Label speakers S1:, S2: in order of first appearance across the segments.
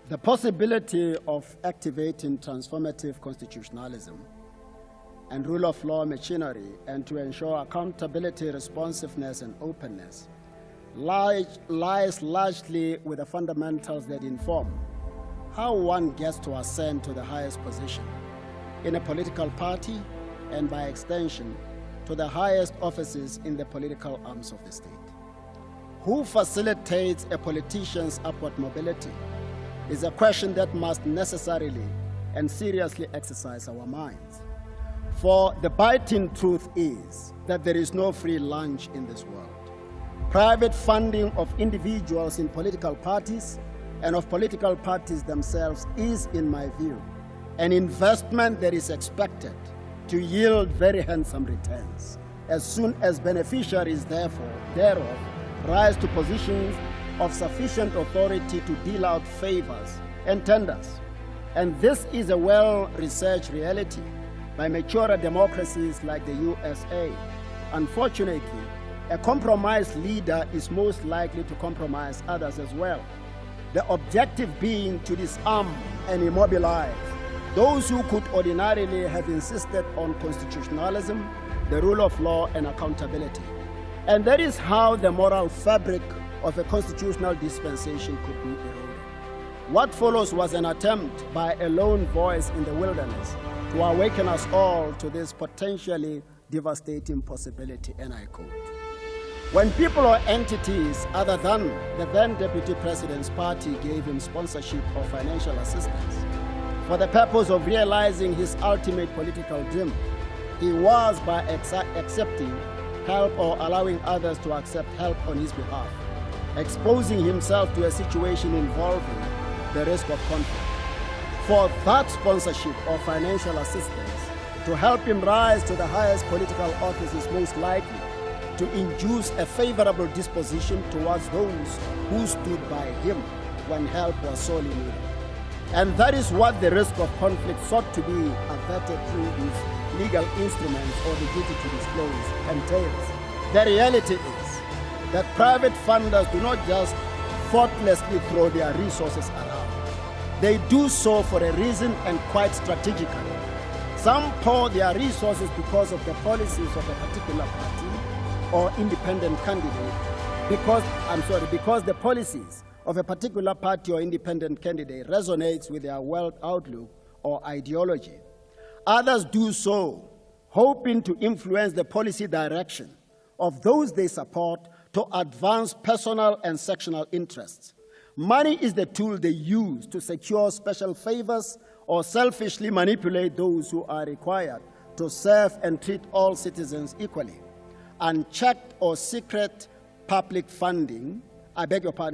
S1: The possibility of activating transformative constitutionalism and rule of law machinery and to ensure accountability, responsiveness, and openness lies largely with the fundamentals that inform how one gets to ascend to the highest position in a political party and, by extension, to the highest offices in the political arms of the state. Who facilitates a politician's upward mobility is a question that must necessarily and seriously exercise our minds. For the biting truth is that there is no free lunch in this world. Private funding of individuals in political parties and of political parties themselves is, in my view, an investment that is expected to yield very handsome returns as soon as beneficiaries thereof rise to positions of sufficient authority to deal out favors and tenders. And this is a well-researched reality by mature democracies like the USA. Unfortunately, a compromised leader is most likely to compromise others as well. The objective being to disarm and immobilize those who could ordinarily have insisted on constitutionalism, the rule of law, and accountability. And that is how the moral fabric of a constitutional dispensation could be eroded. What follows was an attempt by a lone voice in the wilderness to awaken us all to this potentially devastating possibility, and I quote, "When people or entities other than the then Deputy President's party gave him sponsorship or financial assistance for the purpose of realizing his ultimate political dream, he was, by accepting help or allowing others to accept help on his behalf, exposing himself to a situation involving the risk of conflict. For that sponsorship or financial assistance to help him rise to the highest political office is most likely to induce a favorable disposition towards those who stood by him when help was sorely needed. And that is what the risk of conflict sought to be averted through these legal instruments or the duty to disclose entails. The reality is that private funders do not just thoughtlessly throw their resources around. They do so for a reason and quite strategically. Some pour their resources because of the policies of a particular party or independent candidate, because the policies of a particular party or independent candidate resonates with their world outlook or ideology. Others do so hoping to influence the policy direction of those they support to advance personal and sectional interests. Money is the tool they use to secure special favors or selfishly manipulate those who are required to serve and treat all citizens equally. Unchecked or secret public funding,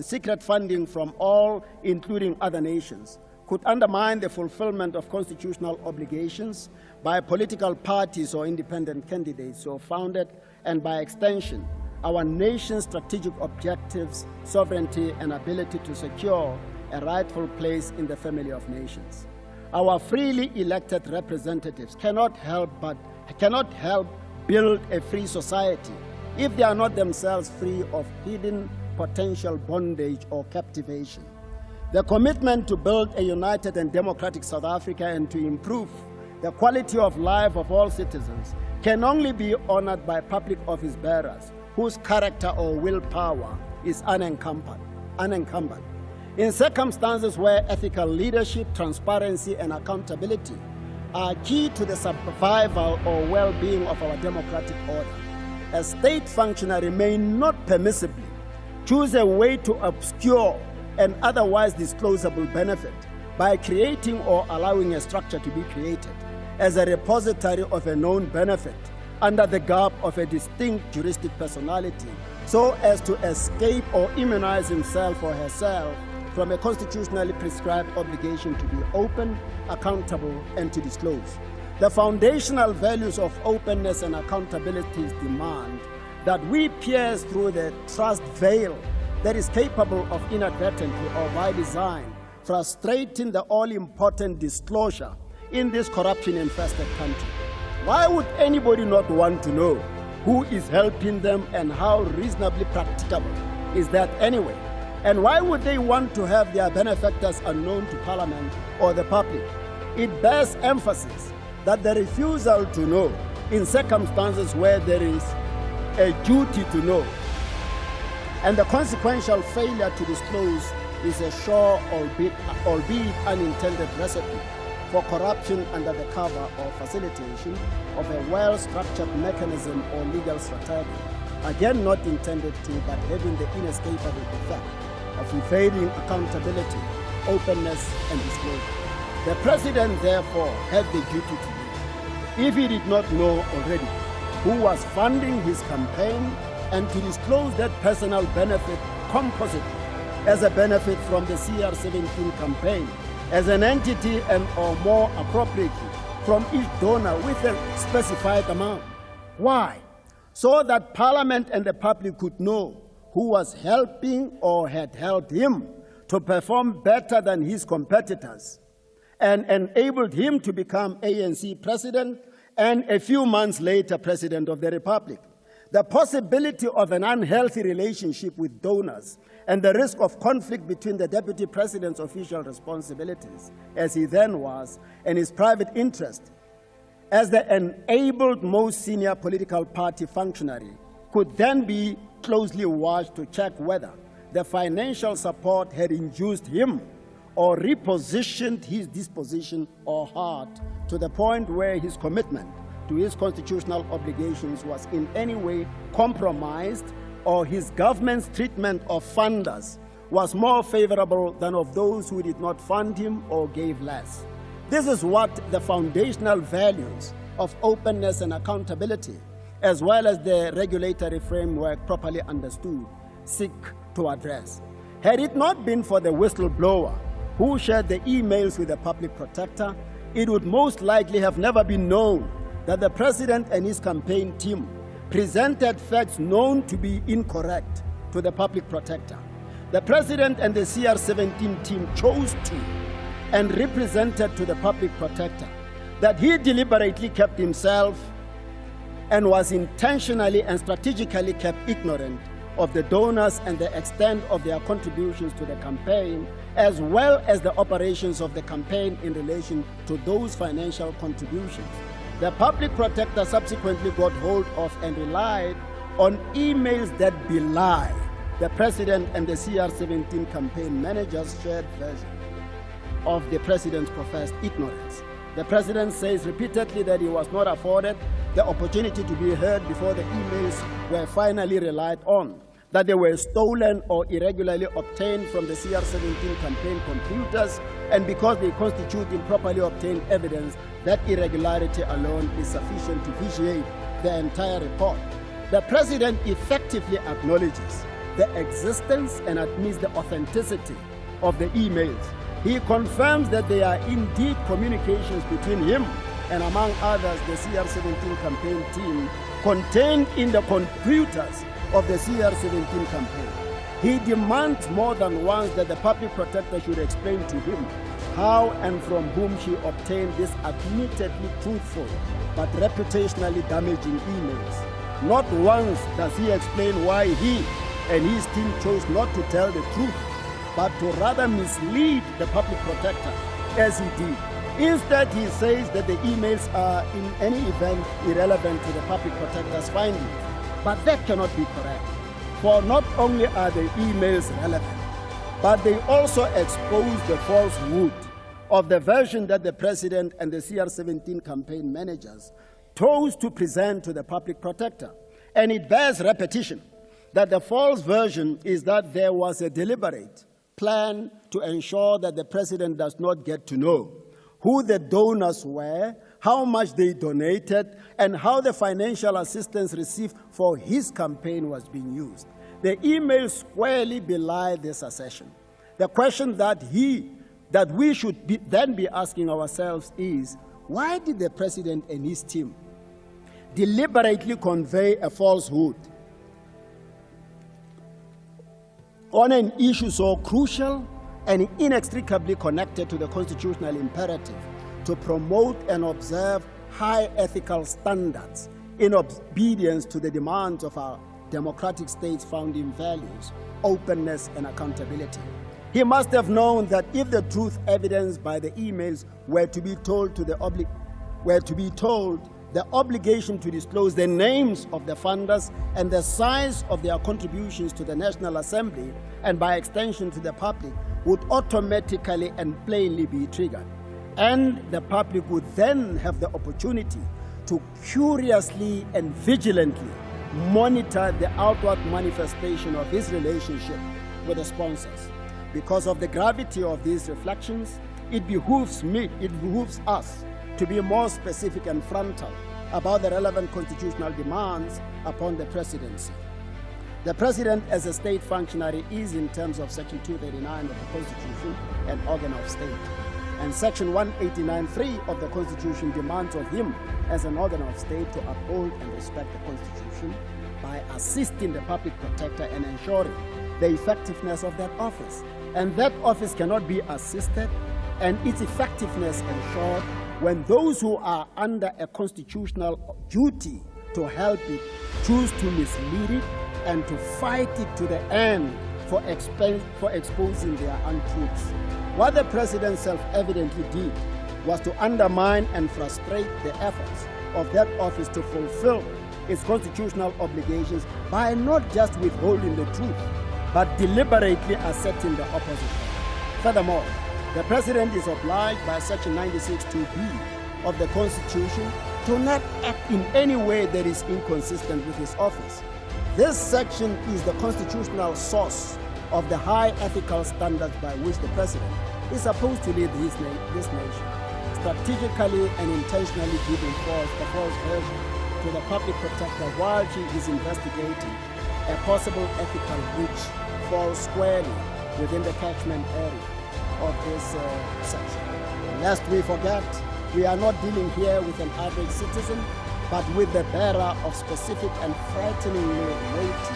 S1: secret funding from all, including other nations, could undermine the fulfillment of constitutional obligations by political parties or independent candidates so founded, and by extension, our nation's strategic objectives, sovereignty, and ability to secure a rightful place in the family of nations. Our freely elected representatives cannot help build a free society if they are not themselves free of hidden potential bondage or captivation. The commitment to build a united and democratic South Africa and to improve the quality of life of all citizens can only be honored by public office bearers whose character or willpower is unencumbered. In circumstances where ethical leadership, transparency, and accountability are key to the survival or well-being of our democratic order, a state functionary may not permissibly choose a way to obscure an otherwise disclosable benefit by creating or allowing a structure to be created as a repository of a known benefit under the garb of a distinct juristic personality so as to escape or immunize himself or herself from a constitutionally prescribed obligation to be open, accountable, and to disclose. The foundational values of openness and accountability demand that we pierce through the trust veil that is capable of inadvertently or by design frustrating the all-important disclosure in this corruption-infested country. Why would anybody not want to know who is helping them and how reasonably practicable is that anyway? And why would they want to have their benefactors unknown to Parliament or the public? It bears emphasis that the refusal to know in circumstances where there is a duty to know and the consequential failure to disclose is a sure, albeit unintended recipe for corruption under the cover or facilitation of a well-structured mechanism or legal strategy, again not intended to, but having the inescapable effect of evading accountability, openness, and disclosure. The President, therefore, had the duty to know, if he did not know already, who was funding his campaign, and to disclose that personal benefit compositely as a benefit from the CR17 campaign, as an entity and or more appropriately from each donor with a specified amount. Why? So that Parliament and the public could know who was helping or had helped him to perform better than his competitors and enabled him to become ANC president and a few months later president of the Republic. The possibility of an unhealthy relationship with donors and the risk of conflict between the deputy president's official responsibilities, as he then was, and his private interest as the enabled most senior political party functionary could then be closely watched to check whether the financial support had induced him or repositioned his disposition or heart to the point where his commitment to his constitutional obligations was in any way compromised, or his government's treatment of funders was more favorable than of those who did not fund him or gave less. This is what the foundational values of openness and accountability, as well as the regulatory framework properly understood, seek to address. Had it not been for the whistleblower who shared the emails with the public protector, it would most likely have never been known that the President and his campaign team presented facts known to be incorrect to the public protector. The President and the CR17 team chose to and represented to the public protector that he deliberately kept himself and was intentionally and strategically kept ignorant of the donors and the extent of their contributions to the campaign, as well as the operations of the campaign in relation to those financial contributions. The public protector subsequently got hold of and relied on emails that belie the President and the CR17 campaign manager's shared version of the President's professed ignorance. The President says repeatedly that he was not afforded the opportunity to be heard before the emails were finally relied on, that they were stolen or irregularly obtained from the CR17 campaign computers, and because they constitute improperly obtained evidence, that irregularity alone is sufficient to vitiate the entire report. The President effectively acknowledges the existence and admits the authenticity of the emails. He confirms that they are indeed communications between him and, among others, the CR17 campaign team contained in the computers of the CR17 campaign. He demands more than once that the public protector should explain to him how and from whom she obtained these admittedly truthful but reputationally damaging emails. Not once does he explain why he and his team chose not to tell the truth, but to rather mislead the public protector, as he did. Instead, he says that the emails are in any event irrelevant to the public protector's findings. But that cannot be correct, for not only are the emails relevant, but they also expose the falsehood of the version that the President and the CR17 campaign managers chose to present to the public protector. And it bears repetition that the false version is that there was a deliberate plan to ensure that the President does not get to know who the donors were, how much they donated, and how the financial assistance received for his campaign was being used. The emails squarely belie this assertion. The question that we should then be asking ourselves is, why did the President and his team deliberately convey a falsehood on an issue so crucial and inextricably connected to the constitutional imperative to promote and observe high ethical standards in obedience to the demands of our democratic state's founding values, openness, and accountability. He must have known that if the truth evidenced by the emails were to be told the obligation to disclose the names of the funders and the size of their contributions to the National Assembly, and by extension to the public, would automatically and plainly be triggered. And the public would then have the opportunity to curiously and vigilantly monitor the outward manifestation of his relationship with the sponsors. Because of the gravity of these reflections, it behooves us to be more specific and frontal about the relevant constitutional demands upon the presidency. The president, as a state functionary, is, in terms of Section 239 of the Constitution, an organ of state. And Section 189(3) of the Constitution demands of him, as an organ of state, to uphold and respect the Constitution by assisting the public protector and ensuring the effectiveness of that office. And that office cannot be assisted and its effectiveness ensured when those who are under a constitutional duty to help it choose to mislead it and to fight it to the end for exposing their untruths. What the president self-evidently did was to undermine and frustrate the efforts of that office to fulfill its constitutional obligations by not just withholding the truth, but deliberately asserting the opposite. Furthermore, the president is obliged by Section 96(2)(b) of the Constitution to not act in any way that is inconsistent with his office. This section is the constitutional source of the high ethical standards by which the president is supposed to lead this nation, strategically and intentionally giving the false version to the public protector while she is investigating a possible ethical breach falls squarely within the catchment area of this section. Lest we forget, we are not dealing here with an average citizen, but with the bearer of specific and frighteningly weighty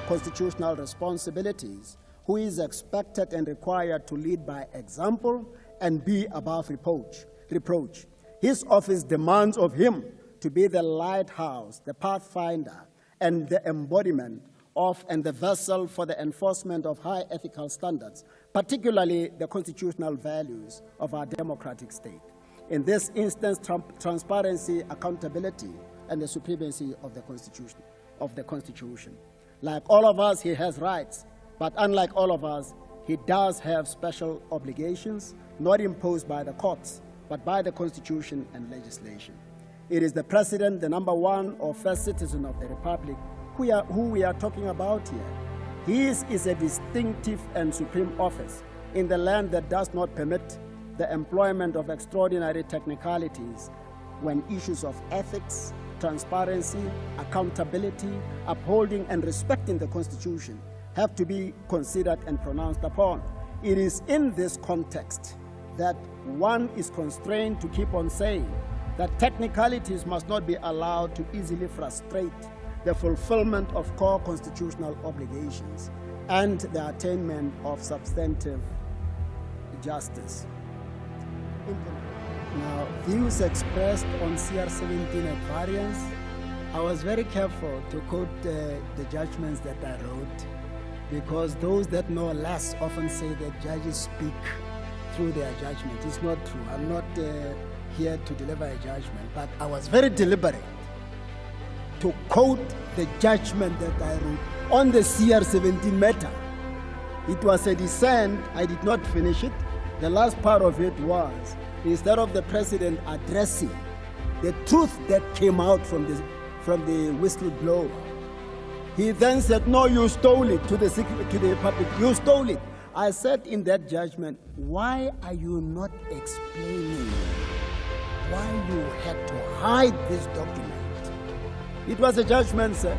S1: constitutional responsibilities, who is expected and required to lead by example and be above reproach. His office demands of him to be the lighthouse, the pathfinder, and the embodiment of and the vessel for the enforcement of high ethical standards, particularly the constitutional values of our democratic state. In this instance, transparency, accountability, and the supremacy of the Constitution. Like all of us, he has rights, but unlike all of us, he does have special obligations, not imposed by the courts, but by the Constitution and legislation. It is the president, the number one or first citizen of the Republic, who we are talking about here. His is a distinctive and supreme office in the land that does not permit the employment of extraordinary technicalities when issues of ethics, transparency, accountability, upholding and respecting the Constitution have to be considered and pronounced upon. It is in this context that one is constrained to keep on saying that technicalities must not be allowed to easily frustrate the fulfillment of core constitutional obligations and the attainment of substantive justice. Now, views expressed on CR 17 at variance, I was very careful to quote the judgments that I wrote, because those that know less often say that judges speak through their judgment. It's not true. I'm not here to deliver a judgment, but I was very deliberate to quote the judgment that I wrote on the CR 17 matter. It was a dissent. I did not finish it. The last part of it was, instead of the president addressing the truth that came out from the whistleblower, he then said, "No, you stole it," to the public. You stole it. I said in that judgment, why are you not explaining why you had to hide this document? It was a judgment, sir.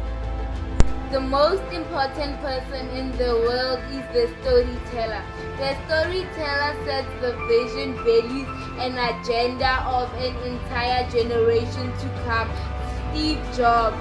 S2: The most important person in the world is the storyteller. The storyteller sets the vision, values, and agenda of an entire generation to come. Steve Jobs.